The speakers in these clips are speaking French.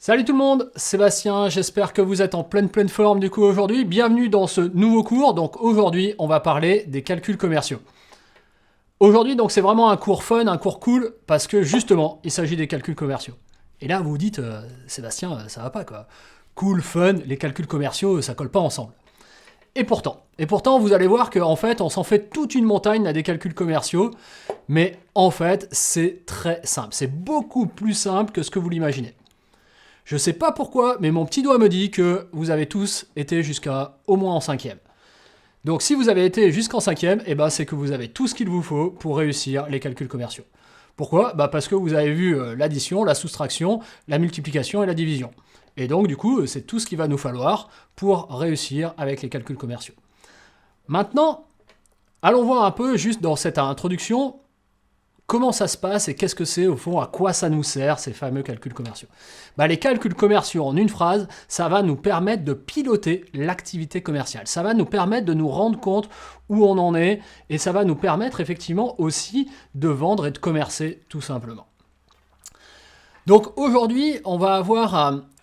Salut tout le monde, Sébastien, j'espère que vous êtes en pleine forme du coup aujourd'hui. Bienvenue dans ce nouveau cours. Donc aujourd'hui, on va parler des calculs commerciaux. Aujourd'hui, donc c'est vraiment un cours fun, un cours cool, parce que justement, il s'agit des calculs commerciaux. Et là, vous vous dites, Sébastien, ça va pas quoi. Cool, fun, les calculs commerciaux, ça colle pas ensemble. Et pourtant, vous allez voir qu'en fait, on s'en fait toute une montagne à des calculs commerciaux, mais en fait, c'est très simple. C'est beaucoup plus simple que ce que vous l'imaginez. Je sais pas pourquoi, mais mon petit doigt me dit que vous avez tous été jusqu'à au moins en 5e. Donc si vous avez été jusqu'en 5e, eh ben, c'est que vous avez tout ce qu'il vous faut pour réussir les calculs commerciaux. Pourquoi ? Parce que vous avez vu l'addition, la soustraction, la multiplication et la division. Et donc du coup, c'est tout ce qu'il va nous falloir pour réussir avec les calculs commerciaux. Maintenant, allons voir un peu juste dans cette introduction comment ça se passe et qu'est-ce que c'est au fond, à quoi ça nous sert ces fameux calculs commerciaux. Les calculs commerciaux en une phrase, ça va nous permettre de piloter l'activité commerciale. Ça va nous permettre de nous rendre compte où on en est et ça va nous permettre effectivement aussi de vendre et de commercer tout simplement. Donc aujourd'hui, on va avoir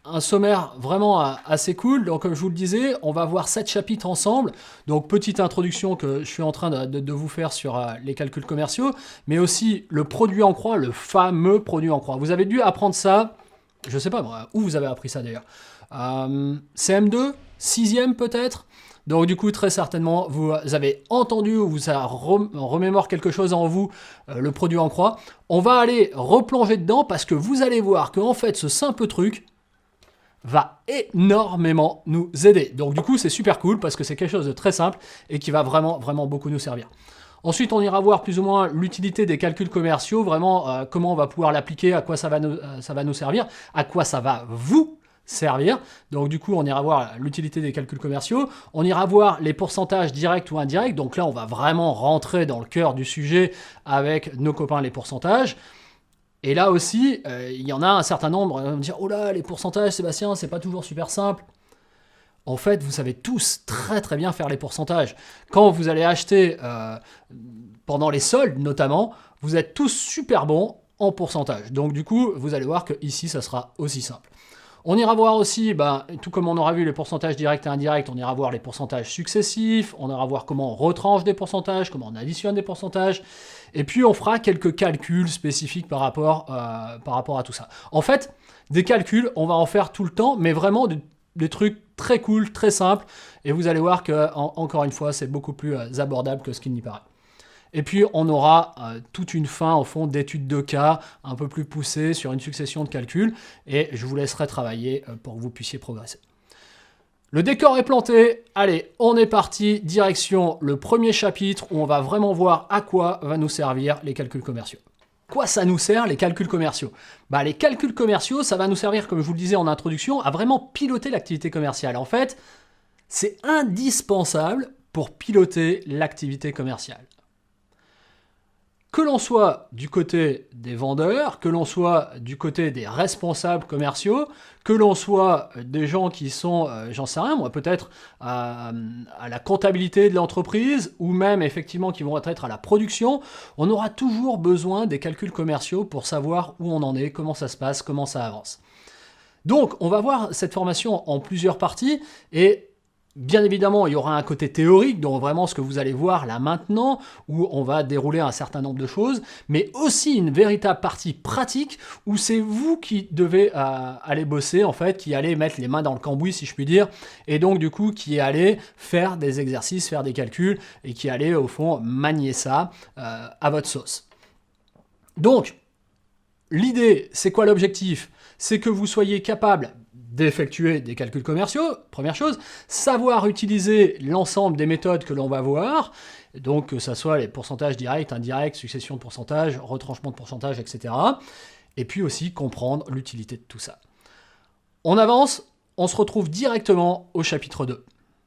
un sommaire vraiment assez cool. Donc comme je vous le disais, on va voir 7 chapitres ensemble. Donc petite introduction que je suis en train de vous faire sur les calculs commerciaux, mais aussi le produit en croix, le fameux produit en croix. Vous avez dû apprendre ça, je sais pas moi, où vous avez appris ça d'ailleurs. CM2, 6e peut-être. Donc du coup, très certainement, vous avez entendu ou ça remémore quelque chose en vous, le produit en croix. On va aller replonger dedans parce que vous allez voir qu'en fait, ce simple truc va énormément nous aider. Donc du coup, c'est super cool parce que c'est quelque chose de très simple et qui va vraiment beaucoup nous servir. Ensuite, on ira voir plus ou moins l'utilité des calculs commerciaux, vraiment comment on va pouvoir l'appliquer, à quoi ça va nous servir, à quoi ça va vous servir. Donc du coup, on ira voir l'utilité des calculs commerciaux. On ira voir les pourcentages directs ou indirects. Donc là, on va vraiment rentrer dans le cœur du sujet avec nos copains les pourcentages. Et là aussi, il y en a un certain nombre qui vont me dire « Oh là, les pourcentages, Sébastien, c'est pas toujours super simple. » En fait, vous savez tous très bien faire les pourcentages. Quand vous allez acheter, pendant les soldes notamment, vous êtes tous super bons en pourcentage. Donc du coup, vous allez voir que ici, ça sera aussi simple. On ira voir aussi, tout comme on aura vu les pourcentages directs et indirects, on ira voir les pourcentages successifs, on ira voir comment on retranche des pourcentages, comment on additionne des pourcentages, et puis on fera quelques calculs spécifiques par rapport à tout ça. En fait, des calculs, on va en faire tout le temps, mais vraiment des trucs très cool, très simples, et vous allez voir que, encore une fois, c'est beaucoup plus abordable que ce qu'il n'y paraît. Et puis, on aura toute une fin, au fond, d'études de cas un peu plus poussées sur une succession de calculs. Et je vous laisserai travailler pour que vous puissiez progresser. Le décor est planté. Allez, on est parti. Direction le premier chapitre où on va vraiment voir à quoi va nous servir les calculs commerciaux. Quoi ça nous sert, les calculs commerciaux ? Les calculs commerciaux, ça va nous servir, comme je vous le disais en introduction, à vraiment piloter l'activité commerciale. En fait, c'est indispensable pour piloter l'activité commerciale. Que l'on soit du côté des vendeurs, que l'on soit du côté des responsables commerciaux, que l'on soit des gens qui sont, j'en sais rien moi, peut-être à la comptabilité de l'entreprise, ou même effectivement qui vont être à la production, on aura toujours besoin des calculs commerciaux pour savoir où on en est, comment ça se passe, comment ça avance. Donc on va voir cette formation en plusieurs parties, et bien évidemment, il y aura un côté théorique, donc vraiment ce que vous allez voir là maintenant, où on va dérouler un certain nombre de choses, mais aussi une véritable partie pratique, où c'est vous qui devez aller bosser, en fait, qui allez mettre les mains dans le cambouis, si je puis dire, et donc du coup, qui allez faire des exercices, faire des calculs, et qui allez, au fond, manier ça à votre sauce. Donc, l'idée, c'est quoi l'objectif ? C'est que vous soyez capable d'effectuer des calculs commerciaux, première chose, savoir utiliser l'ensemble des méthodes que l'on va voir, donc que ce soit les pourcentages directs, indirects, succession de pourcentages, retranchement de pourcentages, etc. Et puis aussi comprendre l'utilité de tout ça. On avance, on se retrouve directement au chapitre 2.